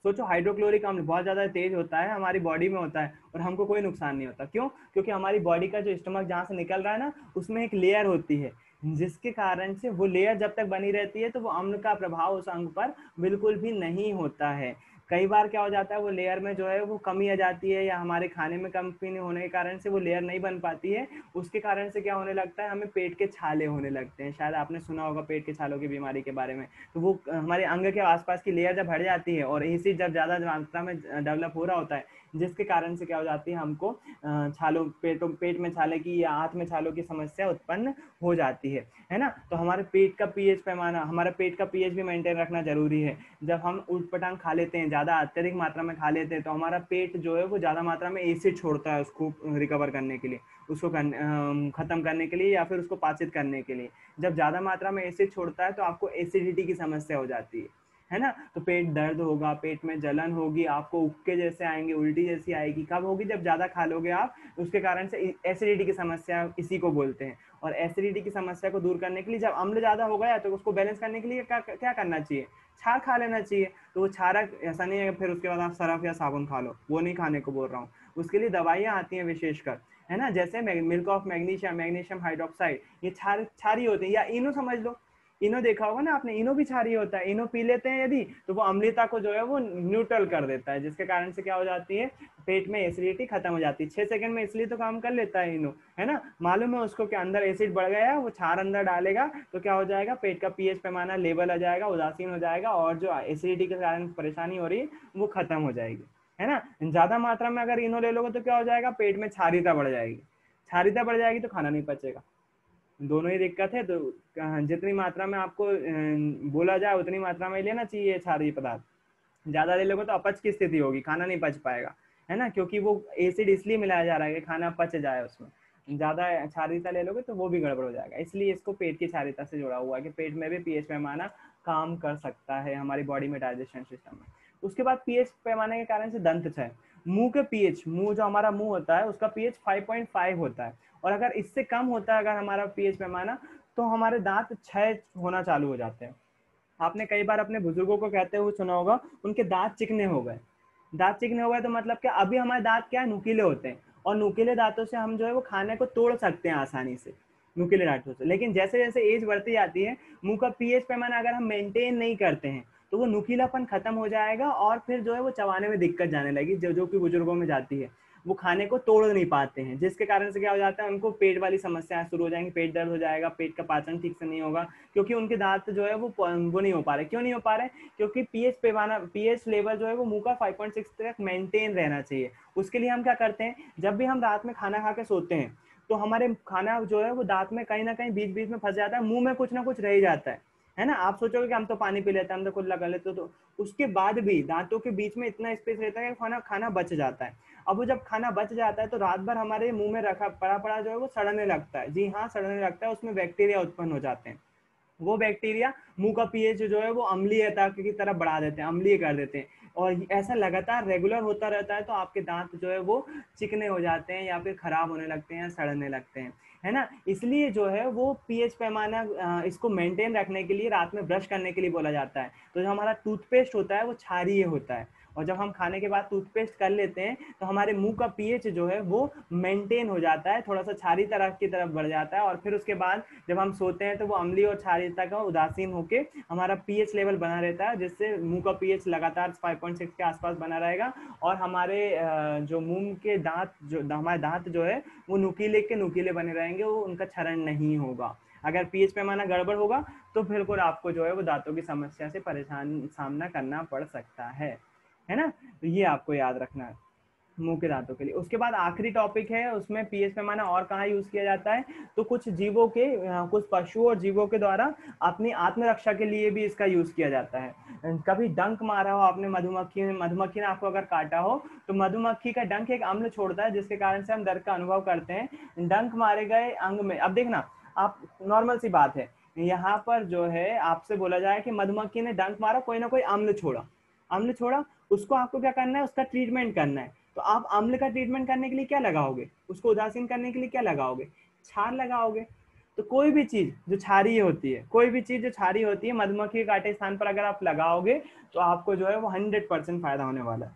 सोचो हाइड्रोक्लोरिक अम्ल बहुत ज्यादा तेज होता है, हमारी बॉडी में होता है और हमको कोई नुकसान नहीं होता। क्यों? क्योंकि हमारी बॉडी का जो स्टमक जहाँ से निकल रहा है ना, उसमें एक लेयर होती है, जिसके कारण से वो लेयर जब तक बनी रहती है तो वो अम्ल का प्रभाव उस अंग पर बिल्कुल भी नहीं होता है। कई बार क्या हो जाता है, वो लेयर में जो है वो कमी आ जाती है, या हमारे खाने में कमी होने के कारण से वो लेयर नहीं बन पाती है। उसके कारण से क्या होने लगता है, हमें पेट के छाले होने लगते हैं। शायद आपने सुना होगा पेट के छालों की बीमारी के बारे में। तो वो हमारे अंग के आसपास की लेयर जब हट जाती है और एसिड जब ज़्यादा मात्रा में डेवलप हो रहा होता है, जिसके कारण से क्या हो जाती है, हमको छालों पेट में छाले की या हाथ में छालों की समस्या उत्पन्न हो जाती है ना। तो हमारे पेट का पीएच पैमाना, हमारा पेट का पीएच भी मेंटेन रखना जरूरी है। जब हम ऊटपटांग खा लेते हैं, ज़्यादा अत्यधिक मात्रा में खा लेते हैं, तो हमारा पेट जो है वो ज़्यादा मात्रा में एसिड छोड़ता है उसको रिकवर करने के लिए, उसको खत्म करने के लिए या फिर उसको पाचित करने के लिए। जब ज़्यादा मात्रा में एसिड छोड़ता है तो आपको एसिडिटी की समस्या हो जाती है ना। तो पेट दर्द होगा, पेट में जलन होगी, आपको उबके जैसे आएंगे, उल्टी जैसी आएगी। कब होगी? जब ज़्यादा खा लोगे आप। उसके कारण से एसिडिटी की समस्या इसी को बोलते हैं। और एसिडिटी की समस्या को दूर करने के लिए, जब अम्ल ज़्यादा हो गया तो उसको बैलेंस करने के लिए क्या क्या करना चाहिए? छाछ खा लेना चाहिए। तो वो छारा ऐसा नहीं है फिर उसके बाद आप सरफ या साबुन खा लो, वो नहीं खाने को बोल रहा हूँ। उसके लिए दवाइयाँ आती हैं विशेषकर, है ना, जैसे milk of magnesium, magnesium hydroxide, ये छारी होती है। या इनो समझ लो, इनो देखा होगा ना आपने, इनो भी क्षारीय होता है। इनो पी लेते हैं यदि, तो वो अम्लता को जो है वो न्यूट्रल कर देता है, जिसके कारण से क्या हो जाती है, पेट में एसिडिटी खत्म हो जाती है। 6 सेकंड में इसलिए तो काम कर लेता है इनो, है ना। मालूम है उसको कि अंदर एसिड बढ़ गया है, वो क्षार अंदर डालेगा तो क्या हो जाएगा, पेट का पीएच पैमाना लेवल आ जाएगा, उदासीन हो जाएगा, और जो एसिडिटी के कारण परेशानी हो रही है वो खत्म हो जाएगी, है ना। ज्यादा मात्रा में अगर इनो ले लोगे तो क्या हो जाएगा, पेट में क्षारीयता बढ़ जाएगी। क्षारीयता बढ़ जाएगी तो खाना नहीं पचेगा। दोनों ही दिक्कत है। तो जितनी मात्रा में आपको बोला जाए उतनी मात्रा में लेना चाहिए क्षारीय पदार्थ। ज्यादा ले लोगे तो अपच की स्थिति होगी, खाना नहीं पच पाएगा, है ना, क्योंकि वो एसिड इसलिए मिलाया जा रहा है कि खाना पच जाए उसमें। ज्यादा क्षारीयता ले लोगे तो वो भी गड़बड़ हो जाएगा। इसलिए इसको पेट की क्षारीयता से जुड़ा हुआ है कि पेट में भी पीएच पैमाना काम कर सकता है हमारी बॉडी में, डाइजेशन सिस्टम में। उसके बाद पीएच पैमाने के कारण से दंत क्षय। मुंह के पीएच, मुंह जो हमारा मुंह होता है उसका पीएच 5.5 होता है, और अगर इससे कम होता है अगर हमारा पीएच पैमाना, तो हमारे दांत क्षय होना चालू हो जाते हैं। आपने कई बार अपने बुजुर्गों को कहते हुए सुना होगा, उनके दांत चिकने हो गए। दांत चिकने हो गए तो मतलब क्या, अभी हमारे दांत क्या है, नुकीले होते हैं, और नुकीले दांतों से हम जो है वो खाने को तोड़ सकते हैं आसानी से, नुकीले दांतों से। लेकिन जैसे जैसे एज बढ़ती जाती है, मुंह का पीएच पैमाना अगर हम मेंटेन नहीं करते हैं, तो वो नुकीलापन खत्म हो जाएगा, और फिर जो है वो चबाने में दिक्कत जाने लगी, जो कि बुजुर्गों में जाती है। वो खाने को तोड़ नहीं पाते हैं, जिसके कारण से क्या हो जाता है, उनको पेट वाली समस्याएं शुरू हो जाएंगी, पेट दर्द हो जाएगा, पेट का पाचन ठीक से नहीं होगा, क्योंकि उनके दांत जो है वो नहीं हो पा रहे। क्यों नहीं हो पा रहे? क्योंकि पीएच पैमाना, पीएच लेवल जो है वो मुंह का 5.6 तक मेंटेन रहना चाहिए। उसके लिए हम क्या करते हैं, जब भी हम रात में खाना खा के सोते हैं, तो हमारे खाना जो है वो दांत में कहीं ना कहीं बीच बीच में फंस जाता है, मुंह में कुछ ना कुछ रह ही जाता है ना। आप सोचोगे कि हम तो पानी पी लेते हैं, हम तो कुल्ला कर लेते, तो उसके बाद भी दांतों के बीच में इतना स्पेस रहता है कि खाना खाना बच जाता है। अब वो जब खाना बच जाता है तो रात भर हमारे मुंह में रखा पड़ा पड़ा जो है वो सड़ने लगता है। जी हाँ, सड़ने लगता है, उसमें बैक्टीरिया उत्पन्न हो जाते हैं। वो बैक्टीरिया मुंह का पीएच जो है वो अम्लीयता की तरफ बढ़ा देते हैं, अम्लीय कर देते हैं। और ऐसा लगातार रेगुलर होता रहता है तो आपके दांत जो है वो चिकने हो जाते हैं, या फिर खराब होने लगते हैं, सड़ने लगते हैं, है ना। इसलिए जो है वो पीएच पैमाना इसको मेंटेन रखने के लिए रात में ब्रश करने के लिए बोला जाता है। तो जो हमारा टूथपेस्ट होता है वो क्षारीय होता है, और जब हम खाने के बाद टूथपेस्ट कर लेते हैं तो हमारे मुंह का पीएच जो है वो मेंटेन हो जाता है, थोड़ा सा क्षारीय तरफ की तरफ बढ़ जाता है। और फिर उसके बाद जब हम सोते हैं तो वो अम्लीय और क्षारीयता का उदासीन होकर हमारा पीएच लेवल बना रहता है, जिससे मुंह का पीएच लगातार 5.6 के आसपास बना रहेगा, और हमारे जो मुंह के दांत, जो हमारे दांत जो है वो नुकीले के नुकीले बने रहेंगे, वो उनका क्षरण नहीं होगा। अगर पीएच पैमाना गड़बड़ होगा तो बिल्कुल आपको जो है वो दांतों की समस्या से परेशान सामना करना पड़ सकता है ना। तो ये आपको याद रखना है मुंह के दांतों के लिए। उसके बाद आखिरी टॉपिक है, उसमें पीएच पैमाना और कहाँ यूज किया जाता है, तो कुछ जीवों के, कुछ पशुओं और जीवों के द्वारा अपनी आत्मरक्षा के लिए भी इसका यूज किया जाता है। कभी डंक मारा हो आपने, मधुमक्खी ने आपको अगर काटा हो, तो मधुमक्खी का डंक एक अम्ल छोड़ता है, जिसके कारण से हम दर्द का अनुभव करते हैं। डंक मारे गए अंग में, अब देखना आप, नॉर्मल सी बात है, यहाँ पर जो है आपसे बोला जाए कि मधुमक्खी ने डंक मारा, कोई ना कोई अम्ल छोड़ा, अम्ल छोड़ा, उसको आपको क्या करना है, उसका ट्रीटमेंट करना है। तो आप अम्ल का ट्रीटमेंट करने के लिए क्या लगाओगे, उसको उदासीन करने के लिए क्या लगाओगे, क्षार लगाओगे। तो कोई भी चीज जो क्षारीय होती है, कोई भी चीज जो क्षारीय होती है, मधुमक्खी के काटे स्थान पर अगर आप लगाओगे तो आपको जो है वो 100% फायदा होने वाला है।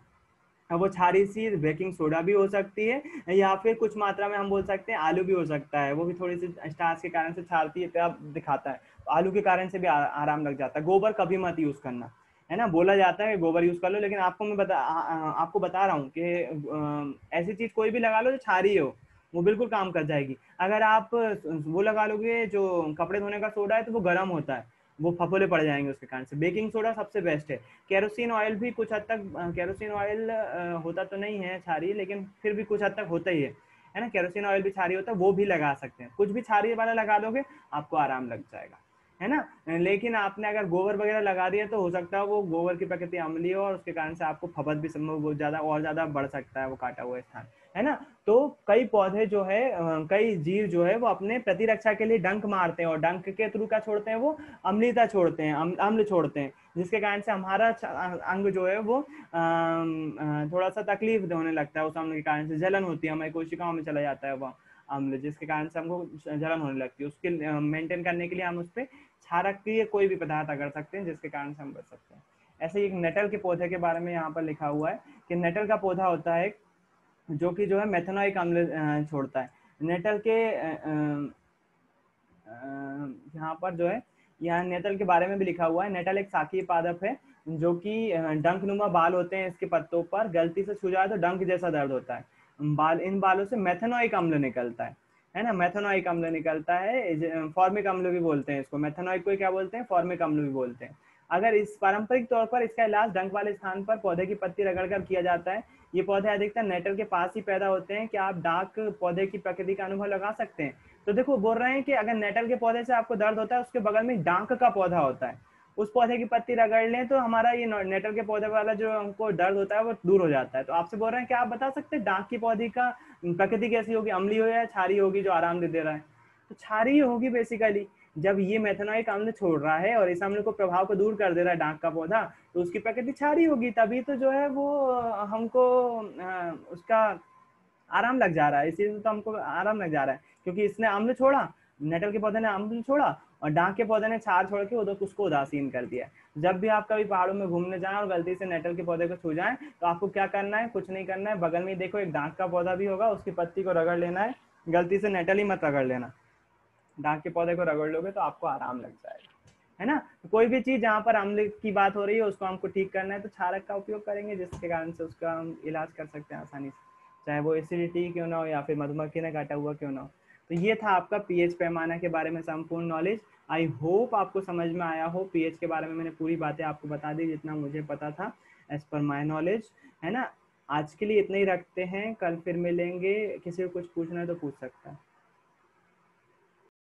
अब वो क्षारीय सी बेकिंग सोडा भी हो सकती है, या फिर कुछ मात्रा में हम बोल सकते हैं आलू भी हो सकता है, वो भी थोड़ी सी स्टार्च के कारण से क्षारीय दिखाता है, तो आलू के कारण से भी आराम लग जाता है। गोबर कभी मत यूज करना, है ना, बोला जाता है कि गोबर यूज कर लो, लेकिन आपको मैं आपको बता रहा हूँ कि ऐसी चीज कोई भी लगा लो जो क्षारीय हो, वो बिल्कुल काम कर जाएगी। अगर आप वो लगा लोगे जो कपड़े धोने का सोडा है, तो वो गर्म होता है, वो फफोले पड़ जाएंगे उसके कारण से। बेकिंग सोडा सबसे बेस्ट है। केरोसिन ऑयल भी कुछ हद तक, केरोसिन ऑयल होता तो नहीं है क्षारीय, लेकिन फिर भी कुछ हद तक होता ही है ना, केरोसिन ऑयल भी क्षारीय होता है, वो भी लगा सकते हैं। कुछ भी क्षारीय वाला लगा दोगे आपको आराम लग जाएगा, है ना। लेकिन आपने अगर गोबर वगैरह लगा दिया तो हो सकता है वो गोबर की प्रकृति अम्लीय हो, और उसके कारण से आपको फफत भी बहुत ज्यादा और ज्यादा बढ़ सकता है वो काटा हुआ स्थान, है ना। तो कई पौधे जो है, कई जीव जो है वो अपने प्रतिरक्षा के लिए डंक मारते हैं, और डंक के थ्रू क्या छोड़ते हैं वो, अम्लता छोड़ते हैं, अम्ल छोड़ते हैं, जिसके कारण से हमारा अंग जो है वो थोड़ा सा तकलीफ होने लगता है। उस अम्ल के कारण से जलन होती है, हमारी कोशिकाओं में चला जाता है वो अम्ल, जिसके कारण से हमको जलन होने लगती है। उसके मेंटेन करने के लिए हम उस पर क्षारकीय कोई भी पदार्थ अगर सकते हैं, जिसके कारण से हम बच सकते हैं। ऐसे ही एक नेटल के पौधे के बारे में यहाँ पर लिखा हुआ है कि नेटल का पौधा होता है जो कि जो है मेथनोइक अम्ल छोड़ता है। नेटल के यहाँ पर जो है, यहाँ नेटल के बारे में भी लिखा हुआ है। नेटल एक शाकीय पादप है जो कि डंकनुमा बाल होते हैं इसके पत्तों पर, गलती से छू जाए तो डंक जैसा दर्द होता है। इन बालों से मेथनोइक अम्ल निकलता है ना, मेथनोइक अम्ल निकलता है। फॉर्मिक अम्ल भी बोलते हैं इसको, मेथनोइक को क्या बोलते हैं, फॉर्मिक अम्ल भी बोलते हैं। अगर इस पारंपरिक तौर पर इसका इलाज डंक वाले स्थान पर पौधे की पत्ती रगड़कर किया जाता है। ये पौधे अधिकतर नेटल के पास ही पैदा होते हैं। क्या आप डाक पौधे की प्रकृति का अनुभव लगा सकते हैं? तो देखो बोल रहे हैं कि अगर नेटल के पौधे से आपको दर्द होता है, उसके बगल में डांक का पौधा होता है, उस पौधे की पत्ती रगड़ लें तो हमारा ये नेटल के पौधे वाला जो हमको दर्द होता है वो दूर हो जाता है। तो आपसे बोल रहे हैं कि आप बता सकते हैं डांक की पौधे का प्रकृति कैसी होगी, अम्लीय हो या क्षारीय होगी जो आराम दे रहा है? तो क्षारीय होगी बेसिकली। जब ये मेथनोइक अम्ल छोड़ रहा है और इस अम्ल को प्रभाव को दूर कर दे रहा है डांक का पौधा, तो उसकी प्रकृति क्षारीय होगी। तभी तो जो है वो हमको उसका आराम लग जा रहा है, इसी तो हमको आराम लग जा रहा है, क्योंकि इसने अम्ल छोड़ा, नेटल के पौधे ने अम्ल छोड़ा, और डांक के पौधे ने क्षार छोड़ के उसको उदासीन कर दिया। जब भी आप कभी पहाड़ों में घूमने जाएं और गलती से नेटल के पौधे को छू जाएं, तो आपको क्या करना है, कुछ नहीं करना है, बगल में देखो एक डांक का पौधा भी होगा, उसकी पत्ती को रगड़ लेना है। गलती से नेटल ही मत रगड़ लेना, डांक के पौधे को रगड़ लोगे तो आपको आराम लग जाएगा, है ना। तो कोई भी चीज जहाँ पर अम्ल की बात हो रही है उसको हमको ठीक करना है तो क्षारक का उपयोग करेंगे, जिसके कारण से उसका हम इलाज कर सकते हैं आसानी से, चाहे वो एसिडिटी क्यों ना हो या फिर मधुमक्खी ने काटा हुआ क्यों ना हो। तो ये था आपका पीएच पैमाना के बारे में संपूर्ण नॉलेज। आई होप आपको समझ में आया हो। पीएच के बारे में मैंने पूरी बातें आपको बता दी जितना मुझे पता था एज पर माई नॉलेज, है ना। आज के लिए इतना ही रखते हैं, कल फिर मिलेंगे। किसी को कुछ पूछना है तो पूछ सकता है।